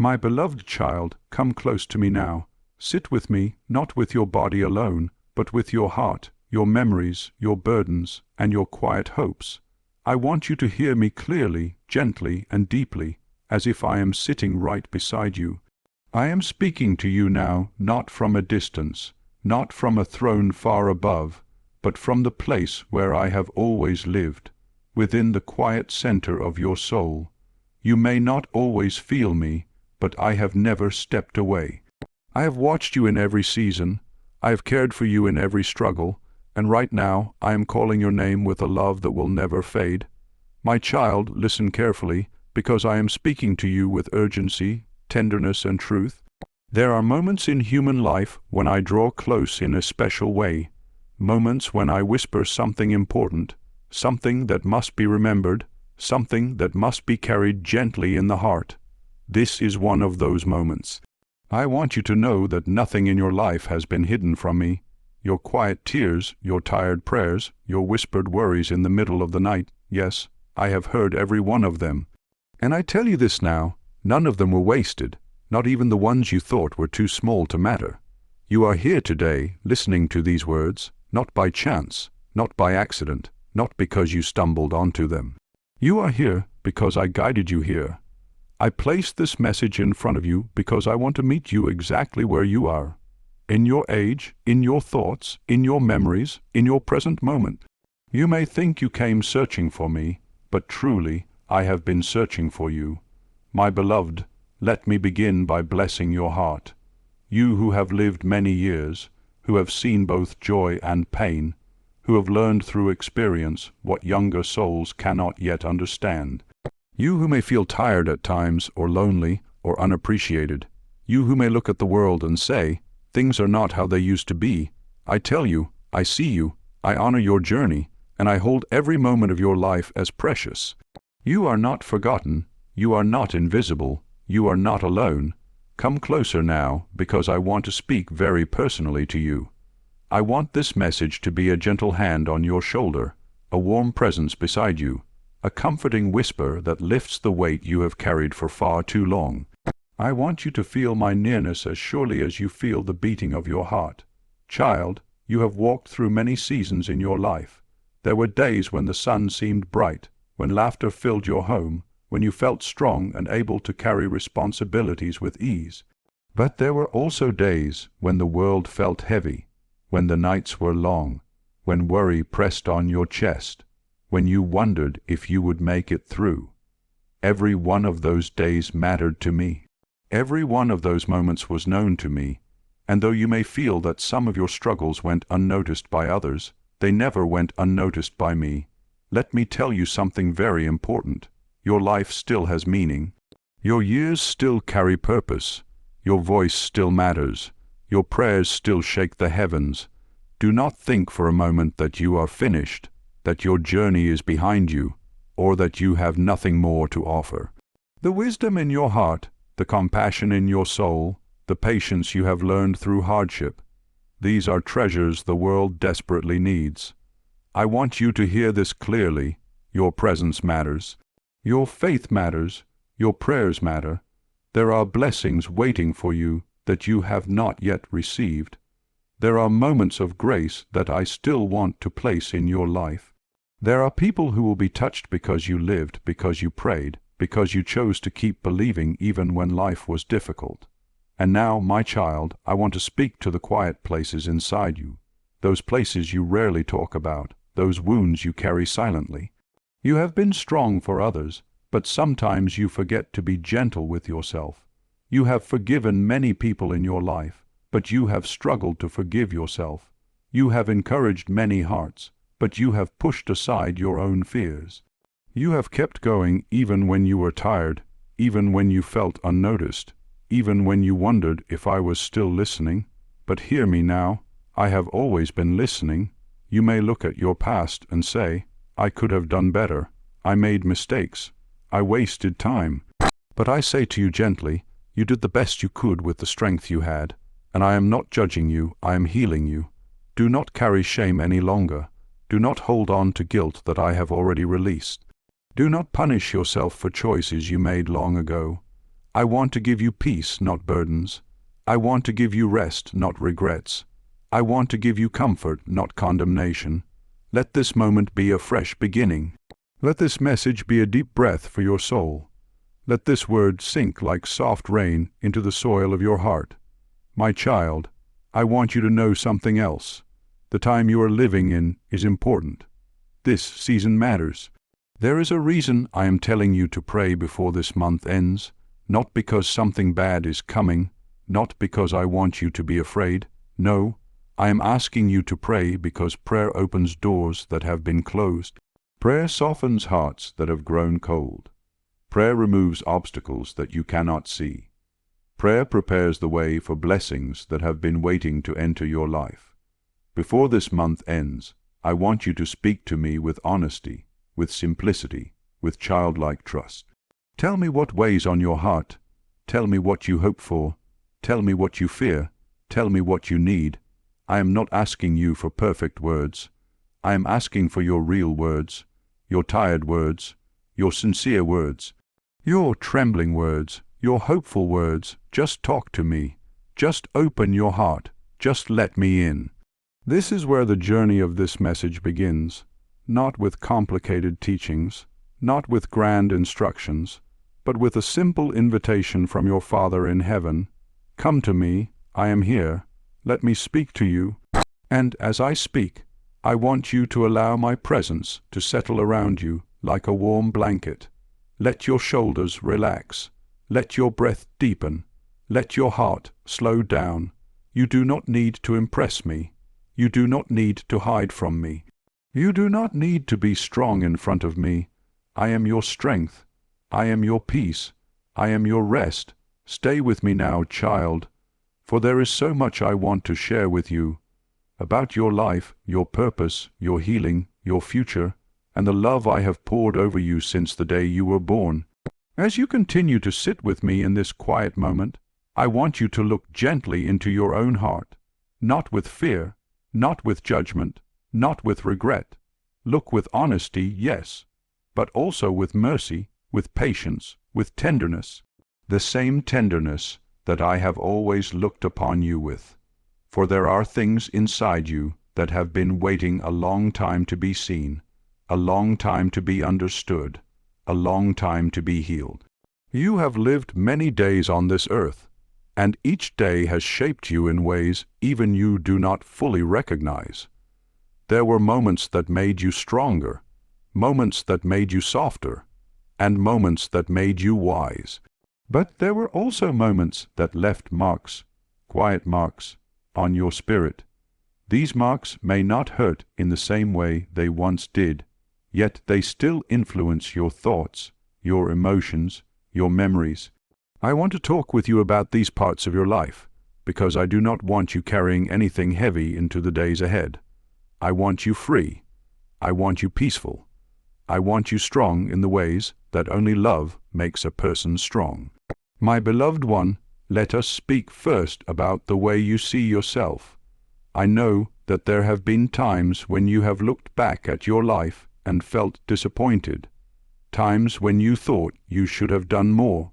My beloved child, come close to me now. Sit with me, not with your body alone, but with your heart, your memories, your burdens, and your quiet hopes. I want you to hear me clearly, gently, and deeply, as if I am sitting right beside you. I am speaking to you now, not from a distance, not from a throne far above, but from the place where I have always lived, within the quiet center of your soul. You may not always feel me, but I have never stepped away. I have watched you in every season. I have cared for you in every struggle, and right now I am calling your name with a love that will never fade. My child, listen carefully, because I am speaking to you with urgency, tenderness, and truth. There are moments in human life when I draw close in a special way, moments when I whisper something important, something that must be remembered, something that must be carried gently in the heart. This is one of those moments. I want you to know that nothing in your life has been hidden from me. Your quiet tears, your tired prayers, your whispered worries in the middle of the night, yes, I have heard every one of them. And I tell you this now, none of them were wasted, not even the ones you thought were too small to matter. You are here today, listening to these words, not by chance, not by accident, not because you stumbled onto them. You are here because I guided you here. I placed this message in front of you because I want to meet you exactly where you are. In your age, in your thoughts, in your memories, in your present moment. You may think you came searching for me, but truly, I have been searching for you. My beloved, let me begin by blessing your heart. You who have lived many years, who have seen both joy and pain, who have learned through experience what younger souls cannot yet understand. You who may feel tired at times, or lonely, or unappreciated. You who may look at the world and say, things are not how they used to be. I tell you, I see you, I honor your journey, and I hold every moment of your life as precious. You are not forgotten, you are not invisible, you are not alone. Come closer now, because I want to speak very personally to you. I want this message to be a gentle hand on your shoulder, a warm presence beside you, a comforting whisper that lifts the weight you have carried for far too long. I want you to feel my nearness as surely as you feel the beating of your heart. Child, you have walked through many seasons in your life. There were days when the sun seemed bright, when laughter filled your home, when you felt strong and able to carry responsibilities with ease. But there were also days when the world felt heavy, when the nights were long, when worry pressed on your chest, when you wondered if you would make it through. Every one of those days mattered to me. Every one of those moments was known to me, and though you may feel that some of your struggles went unnoticed by others, they never went unnoticed by me. Let me tell you something very important. Your life still has meaning. Your years still carry purpose. Your voice still matters. Your prayers still shake the heavens. Do not think for a moment that you are finished, that your journey is behind you, or that you have nothing more to offer. The wisdom in your heart, the compassion in your soul, the patience you have learned through hardship, these are treasures the world desperately needs. I want you to hear this clearly. Your presence matters. Your faith matters. Your prayers matter. There are blessings waiting for you that you have not yet received. There are moments of grace that I still want to place in your life. There are people who will be touched because you lived, because you prayed, because you chose to keep believing even when life was difficult. And now, my child, I want to speak to the quiet places inside you, those places you rarely talk about, those wounds you carry silently. You have been strong for others, but sometimes you forget to be gentle with yourself. You have forgiven many people in your life, but you have struggled to forgive yourself. You have encouraged many hearts, but you have pushed aside your own fears. You have kept going even when you were tired, even when you felt unnoticed, even when you wondered if I was still listening. But hear me now, I have always been listening. You may look at your past and say, I could have done better. I made mistakes. I wasted time. But I say to you gently, you did the best you could with the strength you had, and I am not judging you, I am healing you. Do not carry shame any longer. Do not hold on to guilt that I have already released. Do not punish yourself for choices you made long ago. I want to give you peace, not burdens. I want to give you rest, not regrets. I want to give you comfort, not condemnation. Let this moment be a fresh beginning. Let this message be a deep breath for your soul. Let this word sink like soft rain into the soil of your heart. My child, I want you to know something else. The time you are living in is important. This season matters. There is a reason I am telling you to pray before this month ends, not because something bad is coming, not because I want you to be afraid. No, I am asking you to pray because prayer opens doors that have been closed. Prayer softens hearts that have grown cold. Prayer removes obstacles that you cannot see. Prayer prepares the way for blessings that have been waiting to enter your life. Before this month ends, I want you to speak to me with honesty, with simplicity, with childlike trust. Tell me what weighs on your heart. Tell me what you hope for. Tell me what you fear. Tell me what you need. I am not asking you for perfect words. I am asking for your real words, your tired words, your sincere words, your trembling words, your hopeful words. Just talk to me. Just open your heart. Just let me in. This is where the journey of this message begins, not with complicated teachings, not with grand instructions, but with a simple invitation from your Father in heaven. Come to me, I am here. Let me speak to you. And as I speak, I want you to allow my presence to settle around you like a warm blanket. Let your shoulders relax. Let your breath deepen. Let your heart slow down. You do not need to impress me. You do not need to hide from me. You do not need to be strong in front of me. I am your strength. I am your peace. I am your rest. Stay with me now, child, for there is so much I want to share with you about your life, your purpose, your healing, your future, and the love I have poured over you since the day you were born. As you continue to sit with me in this quiet moment, I want you to look gently into your own heart, not with fear, not with judgment, not with regret. Look with honesty, yes, but also with mercy, with patience, with tenderness, the same tenderness that I have always looked upon you with. For there are things inside you that have been waiting a long time to be seen, a long time to be understood, a long time to be healed. You have lived many days on this earth, and each day has shaped you in ways even you do not fully recognize. There were moments that made you stronger, moments that made you softer, and moments that made you wise. But there were also moments that left marks, quiet marks, on your spirit. These marks may not hurt in the same way they once did, yet they still influence your thoughts, your emotions, your memories. I want to talk with you about these parts of your life, because I do not want you carrying anything heavy into the days ahead. I want you free. I want you peaceful. I want you strong in the ways that only love makes a person strong. My beloved one, let us speak first about the way you see yourself. I know that there have been times when you have looked back at your life and felt disappointed, times when you thought you should have done more,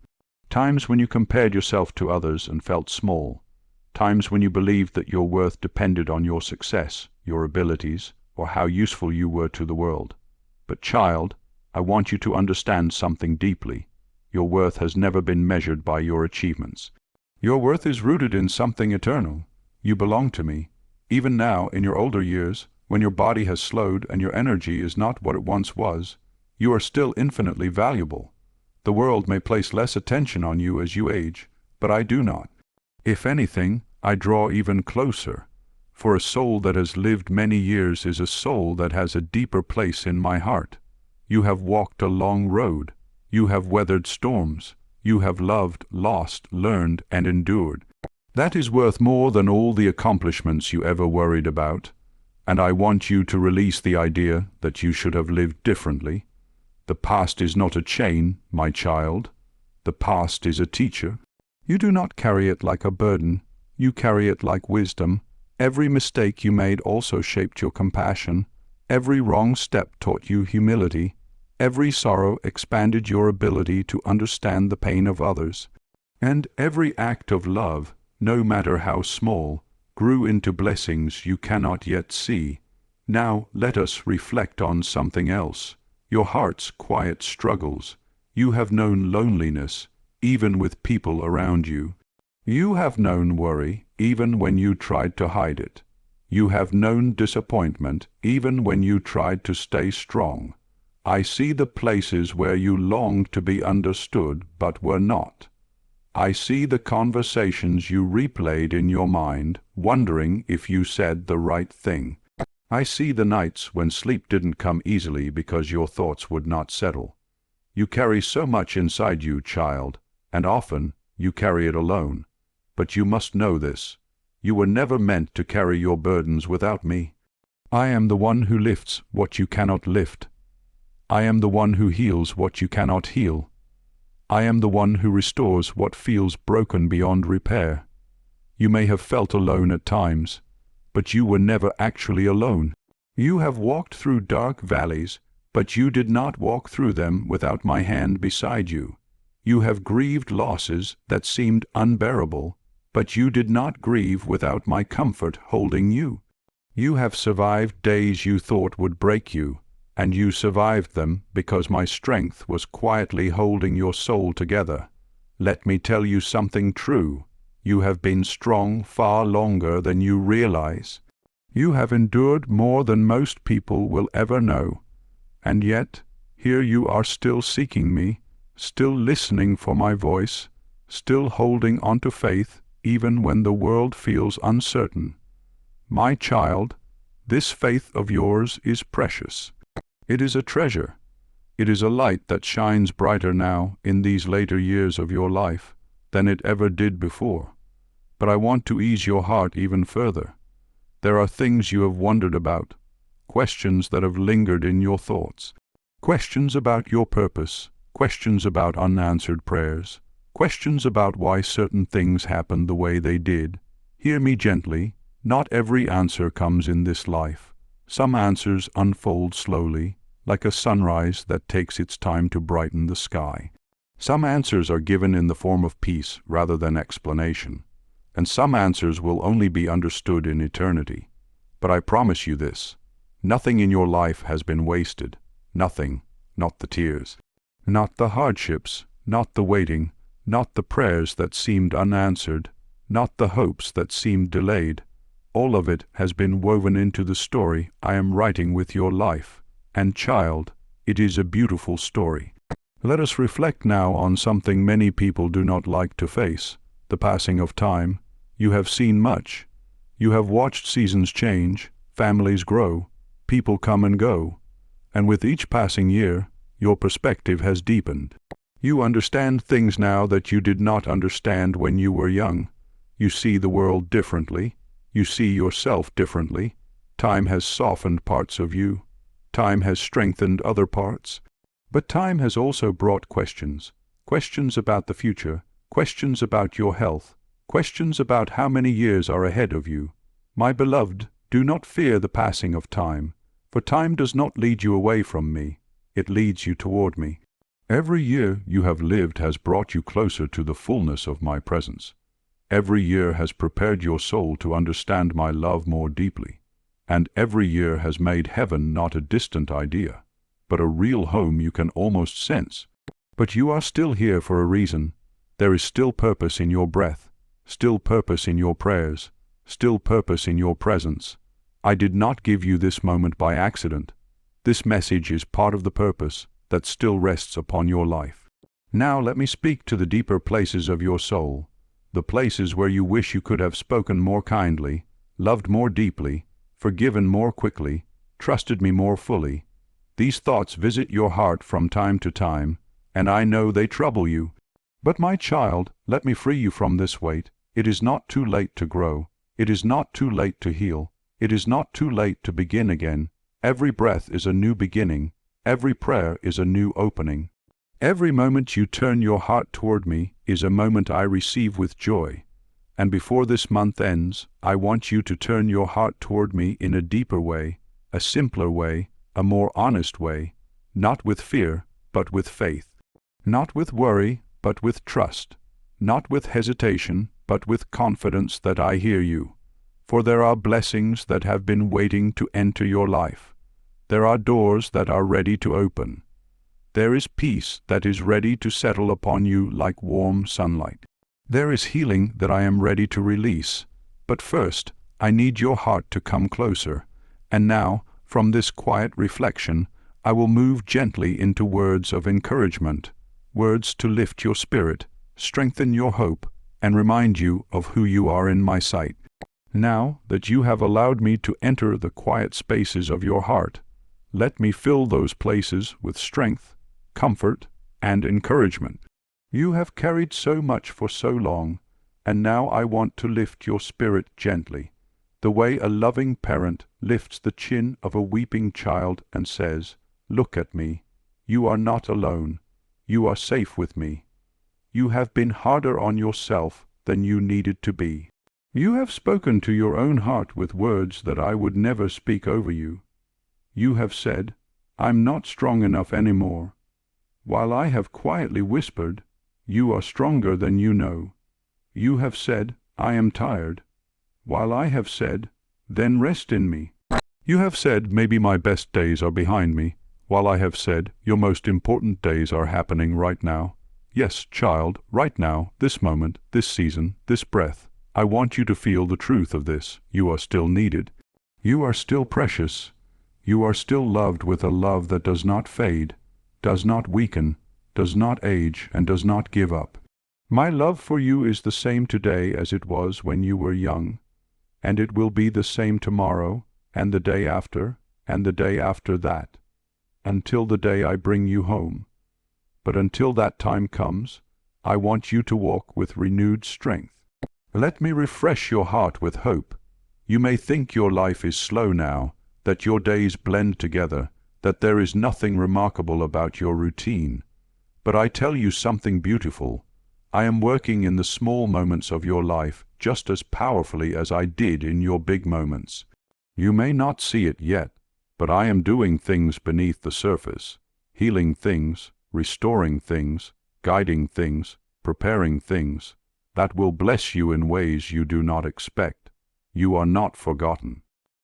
times when you compared yourself to others and felt small, times when you believed that your worth depended on your success, your abilities, or how useful you were to the world. But child, I want you to understand something deeply. Your worth has never been measured by your achievements. Your worth is rooted in something eternal. You belong to me. Even now, in your older years, when your body has slowed and your energy is not what it once was, you are still infinitely valuable. The world may place less attention on you as you age, but I do not. If anything, I draw even closer, for a soul that has lived many years is a soul that has a deeper place in my heart. You have walked a long road. You have weathered storms. You have loved, lost, learned, and endured. That is worth more than all the accomplishments you ever worried about, and I want you to release the idea that you should have lived differently. The past is not a chain, my child. The past is a teacher. You do not carry it like a burden. You carry it like wisdom. Every mistake you made also shaped your compassion. Every wrong step taught you humility. Every sorrow expanded your ability to understand the pain of others. And every act of love, no matter how small, grew into blessings you cannot yet see. Now let us reflect on something else. Your heart's quiet struggles. You have known loneliness, even with people around you. You have known worry, even when you tried to hide it. You have known disappointment, even when you tried to stay strong. I see the places where you longed to be understood, but were not. I see the conversations you replayed in your mind, wondering if you said the right thing. I see the nights when sleep didn't come easily because your thoughts would not settle. You carry so much inside you, child, and often you carry it alone. But you must know this. You were never meant to carry your burdens without me. I am the one who lifts what you cannot lift. I am the one who heals what you cannot heal. I am the one who restores what feels broken beyond repair. You may have felt alone at times, but you were never actually alone. You have walked through dark valleys, but you did not walk through them without my hand beside you. You have grieved losses that seemed unbearable, but you did not grieve without my comfort holding you. You have survived days you thought would break you, and you survived them because my strength was quietly holding your soul together. Let me tell you something true. You have been strong far longer than you realize. You have endured more than most people will ever know. And yet, here you are still seeking me, still listening for my voice, still holding on to faith even when the world feels uncertain. My child, this faith of yours is precious. It is a treasure. It is a light that shines brighter now in these later years of your life than it ever did before. But I want to ease your heart even further. There are things you have wondered about, questions that have lingered in your thoughts, questions about your purpose, questions about unanswered prayers, questions about why certain things happened the way they did. Hear me gently. Not every answer comes in this life. Some answers unfold slowly, like a sunrise that takes its time to brighten the sky. Some answers are given in the form of peace rather than explanation, and some answers will only be understood in eternity. But I promise you this, nothing in your life has been wasted. Nothing, not the tears, not the hardships, not the waiting, not the prayers that seemed unanswered, not the hopes that seemed delayed. All of it has been woven into the story I am writing with your life. And child, it is a beautiful story. Let us reflect now on something many people do not like to face, the passing of time. You have seen much. You have watched seasons change, families grow, people come and go. And with each passing year, your perspective has deepened. You understand things now that you did not understand when you were young. You see the world differently. You see yourself differently. Time has softened parts of you. Time has strengthened other parts. But time has also brought questions. Questions about the future. Questions about your health. Questions about how many years are ahead of you. My beloved, do not fear the passing of time, for time does not lead you away from me. It leads you toward me. Every year you have lived has brought you closer to the fullness of my presence. Every year has prepared your soul to understand my love more deeply. And every year has made heaven not a distant idea, but a real home you can almost sense. But you are still here for a reason. There is still purpose in your breath, still purpose in your prayers, still purpose in your presence. I did not give you this moment by accident. This message is part of the purpose that still rests upon your life. Now let me speak to the deeper places of your soul, the places where you wish you could have spoken more kindly, loved more deeply, forgiven more quickly, trusted me more fully. These thoughts visit your heart from time to time, and I know they trouble you. But my child, let me free you from this weight. It is not too late to grow. It is not too late to heal. It is not too late to begin again. Every breath is a new beginning. Every prayer is a new opening. Every moment you turn your heart toward me is a moment I receive with joy. And before this month ends, I want you to turn your heart toward me in a deeper way, a simpler way, a more honest way, not with fear, but with faith, not with worry, but with trust, not with hesitation, but with confidence that I hear you. For there are blessings that have been waiting to enter your life. There are doors that are ready to open. There is peace that is ready to settle upon you like warm sunlight. There is healing that I am ready to release. But first, I need your heart to come closer. And now, from this quiet reflection, I will move gently into words of encouragement, words to lift your spirit, strengthen your hope, and remind you of who you are in my sight. Now that you have allowed me to enter the quiet spaces of your heart, let me fill those places with strength, comfort, and encouragement. You have carried so much for so long, and now I want to lift your spirit gently, the way a loving parent lifts the chin of a weeping child and says, "Look at me. You are not alone. You are safe with me. You have been harder on yourself than you needed to be. You have spoken to your own heart with words that I would never speak over you. You have said, 'I'm not strong enough anymore,' while I have quietly whispered, 'You are stronger than you know.' You have said, 'I am tired,' while I have said, 'Then rest in me.' You have said, 'Maybe my best days are behind me,' while I have said, 'Your most important days are happening right now.' Yes, child, right now, this moment, this season, this breath. I want you to feel the truth of this. You are still needed. You are still precious. You are still loved with a love that does not fade, does not weaken, does not age, and does not give up. My love for you is the same today as it was when you were young, and it will be the same tomorrow, and the day after, and the day after that, until the day I bring you home. But until that time comes, I want you to walk with renewed strength. Let me refresh your heart with hope. You may think your life is slow now, that your days blend together, that there is nothing remarkable about your routine. But I tell you something beautiful. I am working in the small moments of your life just as powerfully as I did in your big moments. You may not see it yet, but I am doing things beneath the surface, healing things, restoring things, guiding things, preparing things, that will bless you in ways you do not expect. You are not forgotten.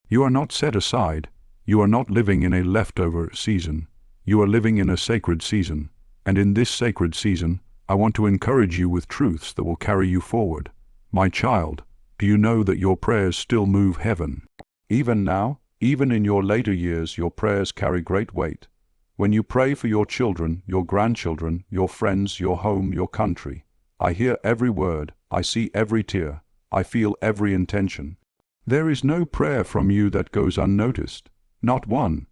You are not set aside. You are not living in a leftover season. You are living in a sacred season. And in this sacred season, I want to encourage you with truths that will carry you forward. My child, do you know that your prayers still move heaven? Even now, even in your later years, your prayers carry great weight. When you pray for your children, your grandchildren, your friends, your home, your country, I hear every word, I see every tear, I feel every intention. There is no prayer from you that goes unnoticed, not one.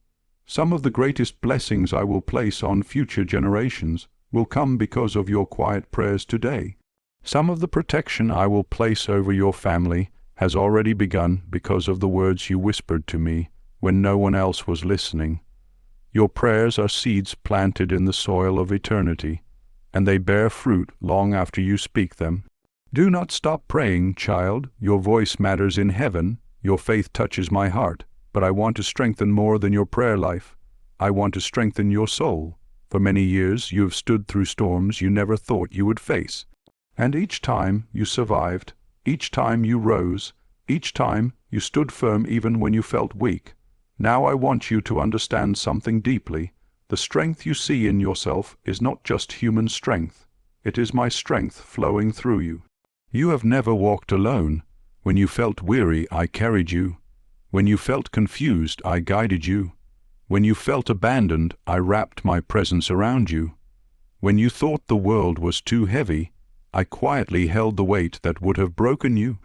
Some of the greatest blessings I will place on future generations will come because of your quiet prayers today. Some of the protection I will place over your family has already begun because of the words you whispered to me when no one else was listening. Your prayers are seeds planted in the soil of eternity, and they bear fruit long after you speak them. Do not stop praying, child. Your voice matters in heaven. Your faith touches my heart. But I want to strengthen more than your prayer life. I want to strengthen your soul. For many years you have stood through storms you never thought you would face. And each time you survived, each time you rose, each time you stood firm even when you felt weak. Now I want you to understand something deeply. The strength you see in yourself is not just human strength. It is my strength flowing through you. You have never walked alone. When you felt weary, I carried you. When you felt confused, I guided you. When you felt abandoned, I wrapped my presence around you. When you thought the world was too heavy, I quietly held the weight that would have broken you.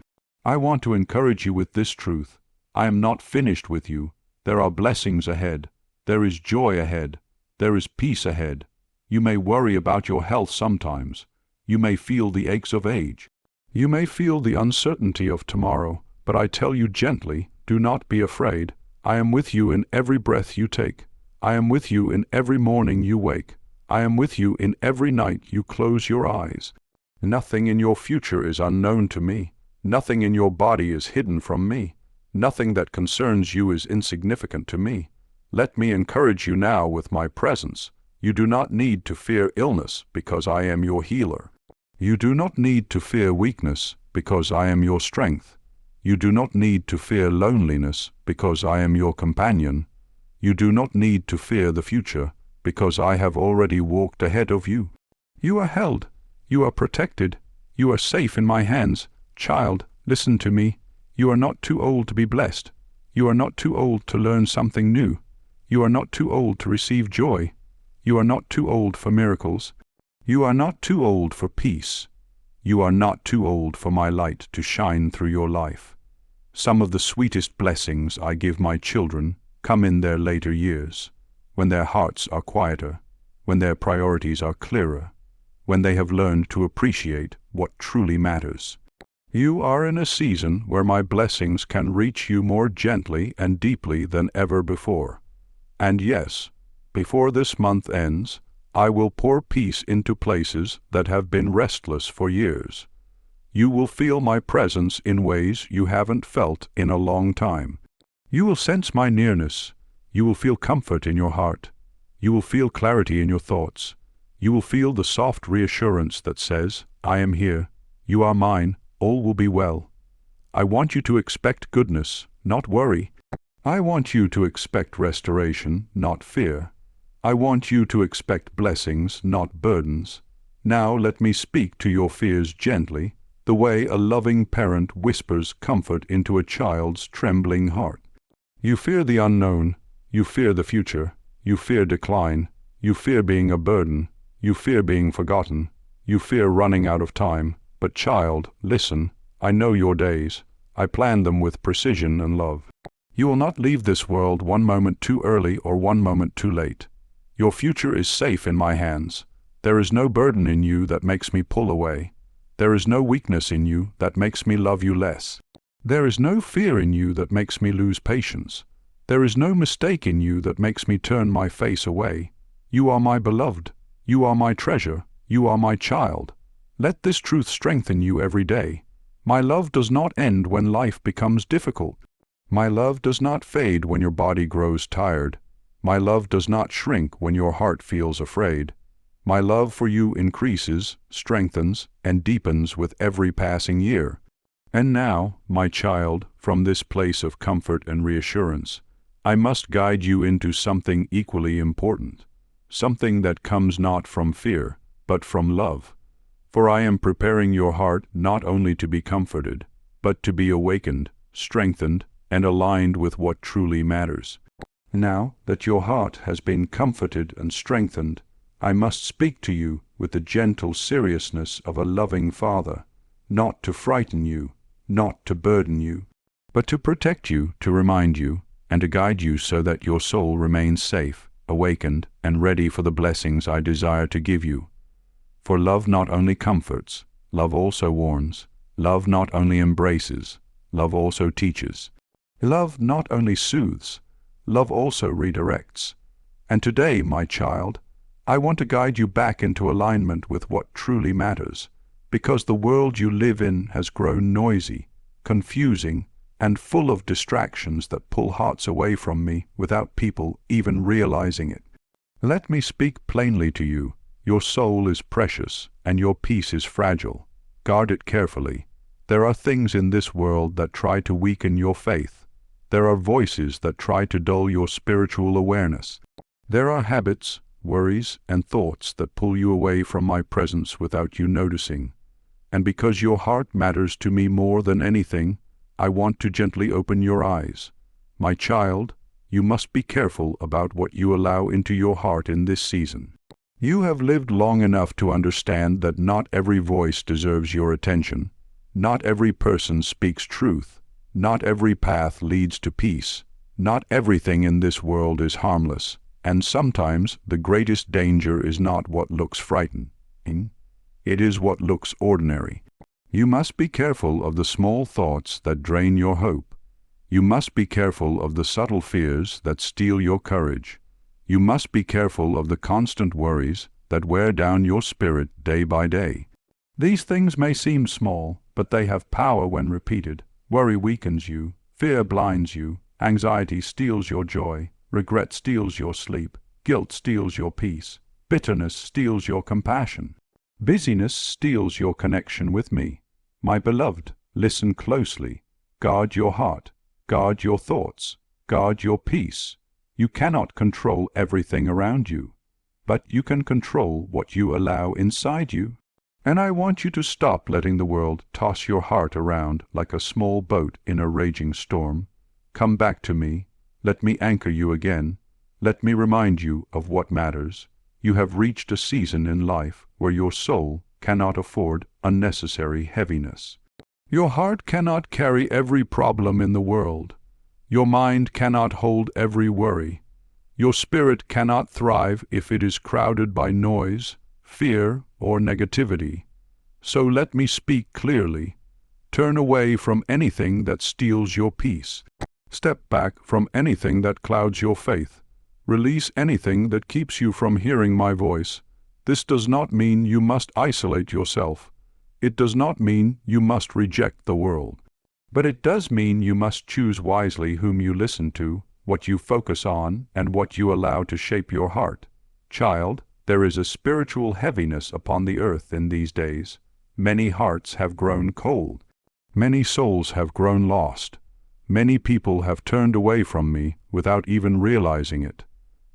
I want to encourage you with this truth. I am not finished with you. There are blessings ahead. There is joy ahead. There is peace ahead. You may worry about your health sometimes. You may feel the aches of age. You may feel the uncertainty of tomorrow, but I tell you gently, do not be afraid. I am with you in every breath you take. I am with you in every morning you wake. I am with you in every night you close your eyes. Nothing in your future is unknown to me. Nothing in your body is hidden from me. Nothing that concerns you is insignificant to me. Let me encourage you now with my presence. You do not need to fear illness because I am your healer. You do not need to fear weakness, because I am your strength. You do not need to fear loneliness, because I am your companion. You do not need to fear the future, because I have already walked ahead of you. You are held. You are protected. You are safe in my hands. Child, listen to me. You are not too old to be blessed. You are not too old to learn something new. You are not too old to receive joy. You are not too old for miracles. You are not too old for peace. You are not too old for my light to shine through your life. Some of the sweetest blessings I give my children come in their later years, when their hearts are quieter, when their priorities are clearer, when they have learned to appreciate what truly matters. You are in a season where my blessings can reach you more gently and deeply than ever before. And yes, before this month ends, I will pour peace into places that have been restless for years. You will feel my presence in ways you haven't felt in a long time. You will sense my nearness. You will feel comfort in your heart. You will feel clarity in your thoughts. You will feel the soft reassurance that says, I am here. You are mine. All will be well. I want you to expect goodness, not worry. I want you to expect restoration, not fear. I want you to expect blessings, not burdens. Now let me speak to your fears gently, the way a loving parent whispers comfort into a child's trembling heart. You fear the unknown. You fear the future. You fear decline. You fear being a burden. You fear being forgotten. You fear running out of time. But child, listen, I know your days. I plan them with precision and love. You will not leave this world one moment too early or one moment too late. Your future is safe in my hands. There is no burden in you that makes me pull away. There is no weakness in you that makes me love you less. There is no fear in you that makes me lose patience. There is no mistake in you that makes me turn my face away. You are my beloved. You are my treasure. You are my child. Let this truth strengthen you every day. My love does not end when life becomes difficult. My love does not fade when your body grows tired. My love does not shrink when your heart feels afraid. My love for you increases, strengthens, and deepens with every passing year. And now, my child, from this place of comfort and reassurance, I must guide you into something equally important, something that comes not from fear, but from love. For I am preparing your heart not only to be comforted, but to be awakened, strengthened, and aligned with what truly matters. Now that your heart has been comforted and strengthened, I must speak to you with the gentle seriousness of a loving father, not to frighten you, not to burden you, but to protect you, to remind you, and to guide you so that your soul remains safe, awakened, and ready for the blessings I desire to give you. For love not only comforts, love also warns. Love not only embraces, love also teaches. Love not only soothes, love also redirects. And today, my child, I want to guide you back into alignment with what truly matters, because the world you live in has grown noisy, confusing, and full of distractions that pull hearts away from me without people even realizing it. Let me speak plainly to you. Your soul is precious, and your peace is fragile. Guard it carefully. There are things in this world that try to weaken your faith. There are voices that try to dull your spiritual awareness. There are habits, worries, and thoughts that pull you away from my presence without you noticing. And because your heart matters to me more than anything, I want to gently open your eyes. My child, you must be careful about what you allow into your heart in this season. You have lived long enough to understand that not every voice deserves your attention. Not every person speaks truth. Not every path leads to peace. Not everything in this world is harmless. And sometimes the greatest danger is not what looks frightening. It is what looks ordinary. You must be careful of the small thoughts that drain your hope. You must be careful of the subtle fears that steal your courage. You must be careful of the constant worries that wear down your spirit day by day. These things may seem small, but they have power when repeated. Worry weakens you, fear blinds you, anxiety steals your joy, regret steals your sleep, guilt steals your peace, bitterness steals your compassion. Busyness steals your connection with me. My beloved, listen closely. Guard your heart. Guard your thoughts. Guard your peace. You cannot control everything around you, but you can control what you allow inside you. And I want you to stop letting the world toss your heart around like a small boat in a raging storm. Come back to me. Let me anchor you again. Let me remind you of what matters. You have reached a season in life where your soul cannot afford unnecessary heaviness. Your heart cannot carry every problem in the world. Your mind cannot hold every worry. Your spirit cannot thrive if it is crowded by noise, fear, or negativity. So let me speak clearly. Turn away from anything that steals your peace. Step back from anything that clouds your faith. Release anything that keeps you from hearing my voice. This does not mean you must isolate yourself. It does not mean you must reject the world. But it does mean you must choose wisely whom you listen to, what you focus on, and what you allow to shape your heart. Child, there is a spiritual heaviness upon the earth in these days. Many hearts have grown cold. Many souls have grown lost. Many people have turned away from me without even realizing it.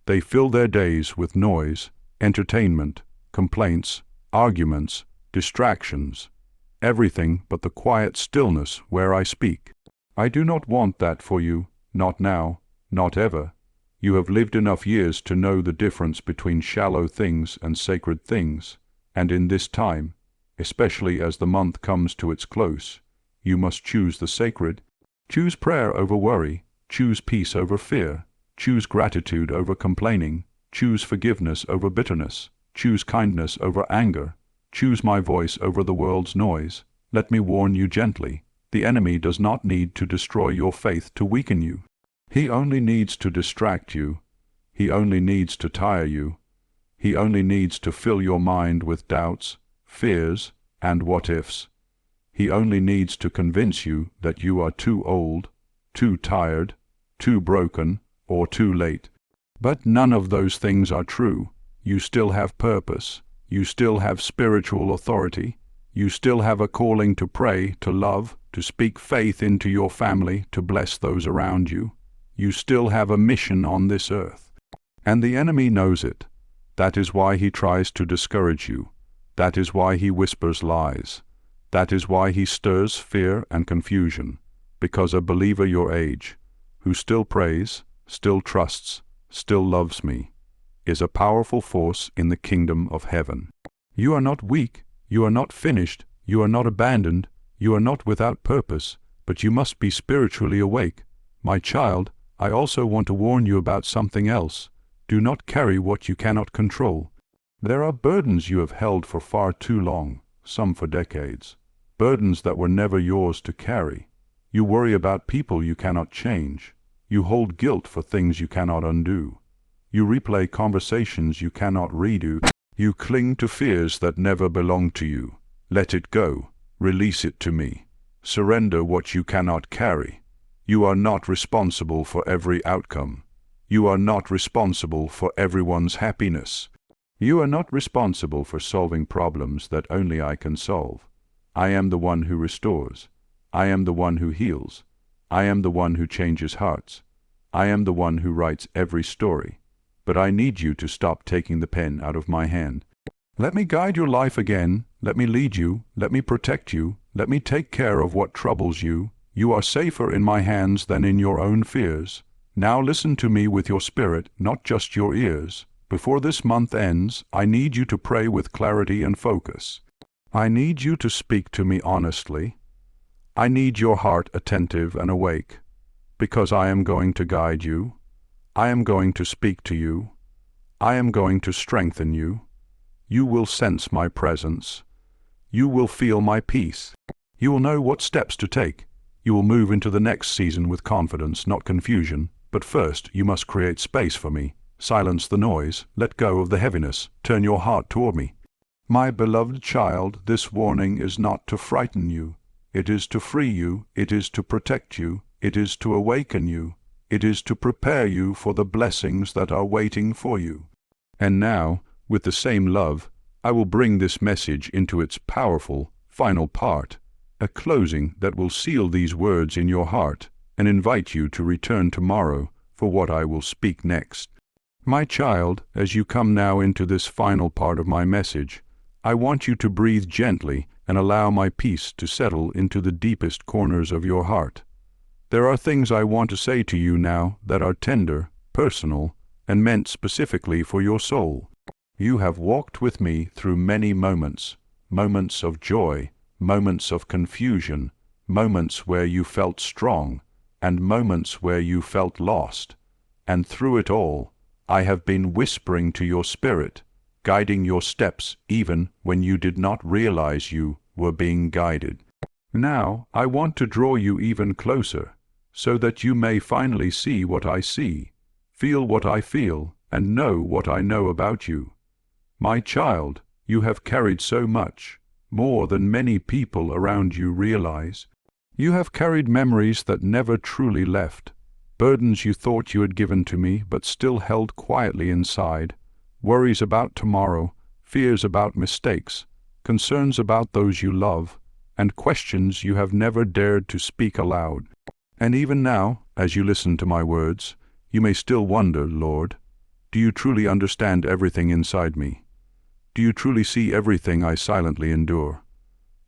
They fill their days with noise, entertainment, complaints, arguments, distractions, everything but the quiet stillness where I speak. I do not want that for you, not now, not ever. You have lived enough years to know the difference between shallow things and sacred things, and in this time, especially as the month comes to its close, you must choose the sacred. Choose prayer over worry. Choose peace over fear. Choose gratitude over complaining. Choose forgiveness over bitterness. Choose kindness over anger. Choose my voice over the world's noise. Let me warn you gently. The enemy does not need to destroy your faith to weaken you. He only needs to distract you. He only needs to tire you. He only needs to fill your mind with doubts, fears, and what-ifs. He only needs to convince you that you are too old, too tired, too broken, or too late. But none of those things are true. You still have purpose. You still have spiritual authority. You still have a calling to pray, to love, to speak faith into your family, to bless those around you. You still have a mission on this earth. And the enemy knows it. That is why he tries to discourage you. That is why he whispers lies. That is why he stirs fear and confusion. Because a believer your age, who still prays, still trusts, still loves me, is a powerful force in the kingdom of heaven. You are not weak. You are not finished. You are not abandoned. You are not without purpose. But you must be spiritually awake. My child, I also want to warn you about something else. Do not carry what you cannot control. There are burdens you have held for far too long, some for decades. Burdens that were never yours to carry. You worry about people you cannot change. You hold guilt for things you cannot undo. You replay conversations you cannot redo. You cling to fears that never belonged to you. Let it go. Release it to me. Surrender what you cannot carry. You are not responsible for every outcome. You are not responsible for everyone's happiness. You are not responsible for solving problems that only I can solve. I am the one who restores. I am the one who heals. I am the one who changes hearts. I am the one who writes every story. But I need you to stop taking the pen out of my hand. Let me guide your life again. Let me lead you. Let me protect you. Let me take care of what troubles you. You are safer in my hands than in your own fears. Now listen to me with your spirit, not just your ears. Before this month ends, I need you to pray with clarity and focus. I need you to speak to me honestly. I need your heart attentive and awake, because I am going to guide you. I am going to speak to you. I am going to strengthen you. You will sense my presence. You will feel my peace. You will know what steps to take. You will move into the next season with confidence, not confusion. But first, you must create space for me. Silence the noise. Let go of the heaviness. Turn your heart toward me. My beloved child, this warning is not to frighten you. It is to free you. It is to protect you. It is to awaken you. It is to prepare you for the blessings that are waiting for you. And now, with the same love, I will bring this message into its powerful, final part, a closing that will seal these words in your heart and invite you to return tomorrow for what I will speak next. My child, as you come now into this final part of my message, I want you to breathe gently and allow my peace to settle into the deepest corners of your heart. There are things I want to say to you now that are tender, personal, and meant specifically for your soul. You have walked with me through many moments, moments of joy, moments of confusion, moments where you felt strong, and moments where you felt lost. And through it all, I have been whispering to your spirit, guiding your steps even when you did not realize you were being guided. Now, I want to draw you even closer, so that you may finally see what I see, feel what I feel, and know what I know about you. My child, you have carried so much, more than many people around you realize. You have carried memories that never truly left, burdens you thought you had given to me but still held quietly inside, worries about tomorrow, fears about mistakes, concerns about those you love, and questions you have never dared to speak aloud. And even now, as you listen to my words, you may still wonder, Lord, do you truly understand everything inside me? Do you truly see everything I silently endure?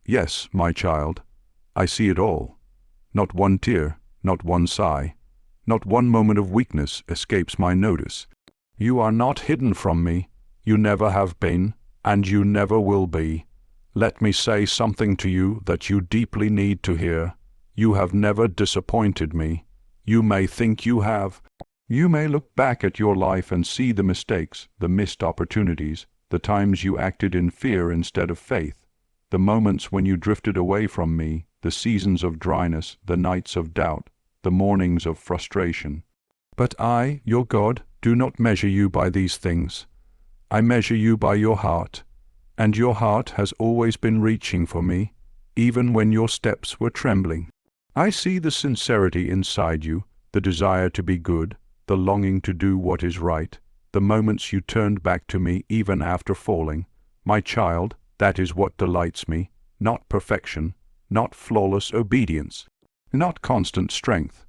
Yes, my child, I see it all. Not one tear, not one sigh, not one moment of weakness escapes my notice. You are not hidden from me. You never have been, and you never will be. Let me say something to you that you deeply need to hear. You have never disappointed me. You may think you have. You may look back at your life and see the mistakes, the missed opportunities, the times you acted in fear instead of faith, the moments when you drifted away from me, the seasons of dryness, the nights of doubt, the mornings of frustration. But I, your God, do not measure you by these things. I measure you by your heart, and your heart has always been reaching for me, even when your steps were trembling. I see the sincerity inside you, the desire to be good, the longing to do what is right, the moments you turned back to me even after falling. My child, that is what delights me, not perfection, not flawless obedience, not constant strength.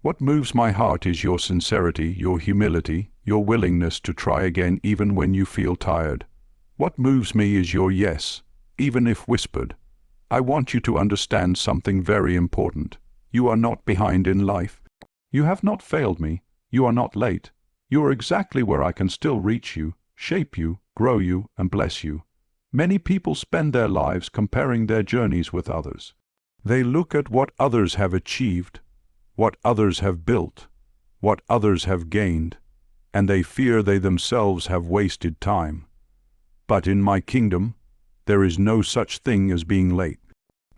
What moves my heart is your sincerity, your humility, your willingness to try again even when you feel tired. What moves me is your yes, even if whispered. I want you to understand something very important. You are not behind in life. You have not failed me. You are not late. You are exactly where I can still reach you, shape you, grow you, and bless you. Many people spend their lives comparing their journeys with others. They look at what others have achieved, what others have built, what others have gained, and they fear they themselves have wasted time. But in my kingdom, there is no such thing as being late.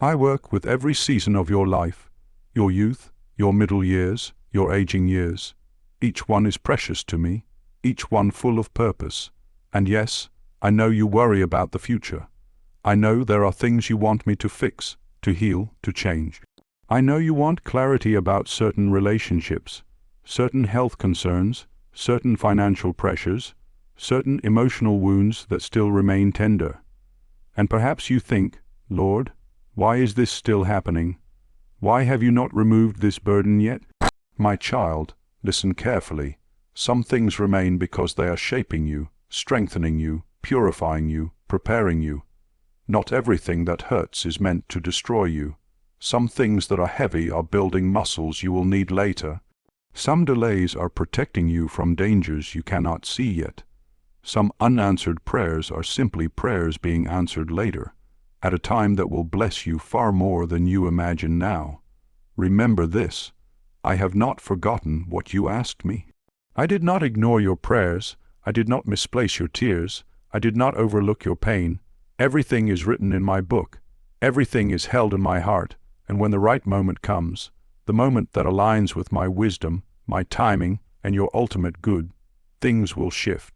I work with every season of your life, your youth, your middle years, your aging years. Each one is precious to me, each one full of purpose. And yes, I know you worry about the future. I know there are things you want me to fix, to heal, to change. I know you want clarity about certain relationships, certain health concerns, certain financial pressures, certain emotional wounds that still remain tender. And perhaps you think, Lord, why is this still happening? Why have you not removed this burden yet? My child, listen carefully. Some things remain because they are shaping you, strengthening you, purifying you, preparing you. Not everything that hurts is meant to destroy you. Some things that are heavy are building muscles you will need later. Some delays are protecting you from dangers you cannot see yet. Some unanswered prayers are simply prayers being answered later, at a time that will bless you far more than you imagine now. Remember this, I have not forgotten what you asked me. I did not ignore your prayers. I did not misplace your tears. I did not overlook your pain. Everything is written in my book. Everything is held in my heart, and when the right moment comes, the moment that aligns with my wisdom, my timing, and your ultimate good, things will shift.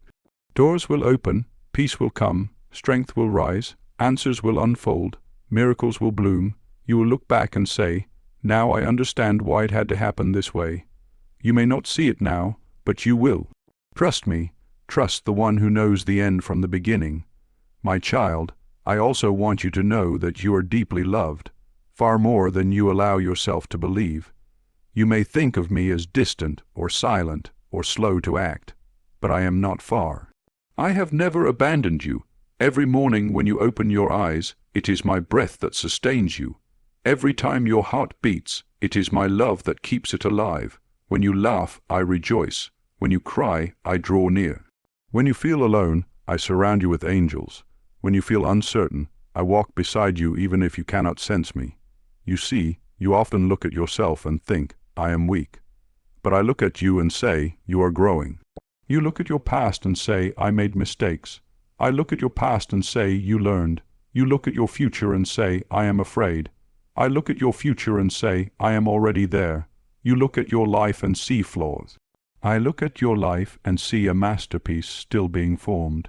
Doors will open, peace will come, strength will rise, answers will unfold, miracles will bloom. You will look back and say, now I understand why it had to happen this way. You may not see it now, but you will. Trust me, trust the one who knows the end from the beginning. My child, I also want you to know that you are deeply loved, far more than you allow yourself to believe. You may think of me as distant or silent or slow to act, but I am not far. I have never abandoned you. Every morning when you open your eyes, it is my breath that sustains you. Every time your heart beats, it is my love that keeps it alive. When you laugh, I rejoice. When you cry, I draw near. When you feel alone, I surround you with angels. When you feel uncertain, I walk beside you even if you cannot sense me. You see, you often look at yourself and think, I am weak. But I look at you and say, you are growing. You look at your past and say, I made mistakes. I look at your past and say, you learned. You look at your future and say, I am afraid. I look at your future and say, I am already there. You look at your life and see flaws. I look at your life and see a masterpiece still being formed.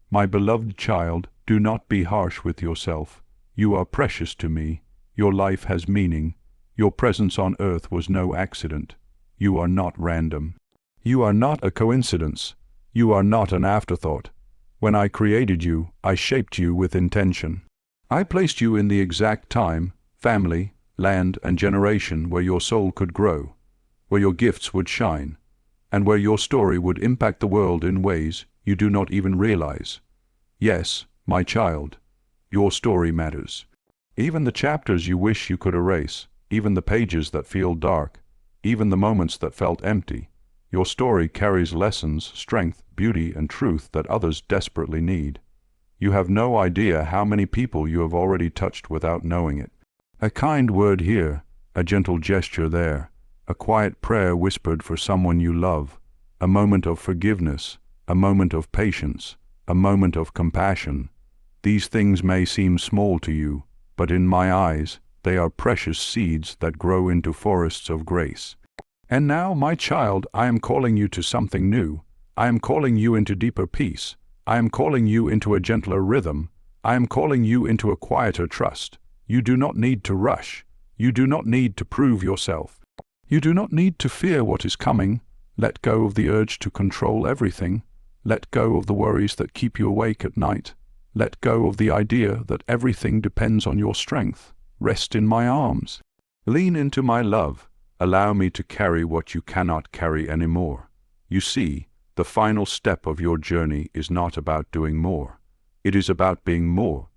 My beloved child, do not be harsh with yourself. You are precious to me. Your life has meaning. Your presence on earth was no accident. You are not random. You are not a coincidence. You are not an afterthought. When I created you, I shaped you with intention. I placed you in the exact time, family, land, and generation where your soul could grow, where your gifts would shine, and where your story would impact the world in ways you do not even realize. Yes, my child, your story matters. Even the chapters you wish you could erase, even the pages that feel dark, even the moments that felt empty, your story carries lessons, strength, beauty, and truth that others desperately need. You have no idea how many people you have already touched without knowing it. A kind word here, a gentle gesture there, a quiet prayer whispered for someone you love, a moment of forgiveness, a moment of patience, a moment of compassion. These things may seem small to you, but in my eyes, they are precious seeds that grow into forests of grace. And now, my child, I am calling you to something new. I am calling you into deeper peace. I am calling you into a gentler rhythm. I am calling you into a quieter trust. You do not need to rush. You do not need to prove yourself. You do not need to fear what is coming. Let go of the urge to control everything. Let go of the worries that keep you awake at night. Let go of the idea that everything depends on your strength. Rest in my arms. Lean into my love. Allow me to carry what you cannot carry anymore. You see, the final step of your journey is not about doing more. It is about being more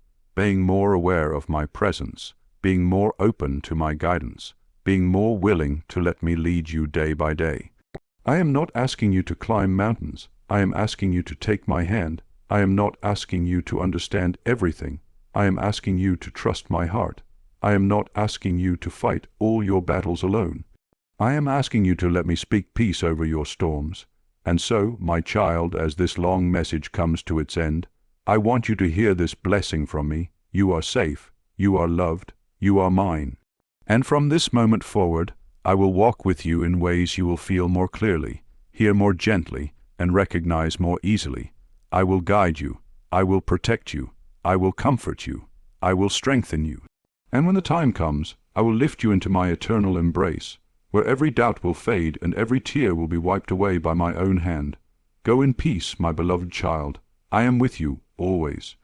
aware of my presence, being more open to my guidance, being more willing to let me lead you day by day. I am not asking you to climb mountains. I am asking you to take my hand. I am not asking you to understand everything. I am asking you to trust my heart. I am not asking you to fight all your battles alone. I am asking you to let me speak peace over your storms. And so, my child, as this long message comes to its end, I want you to hear this blessing from me. You are safe. You are loved. You are mine. And from this moment forward, I will walk with you in ways you will feel more clearly, hear more gently, and recognize more easily. I will guide you. I will protect you. I will comfort you. I will strengthen you. And when the time comes, I will lift you into my eternal embrace, where every doubt will fade and every tear will be wiped away by my own hand. Go in peace, my beloved child. I am with you, always.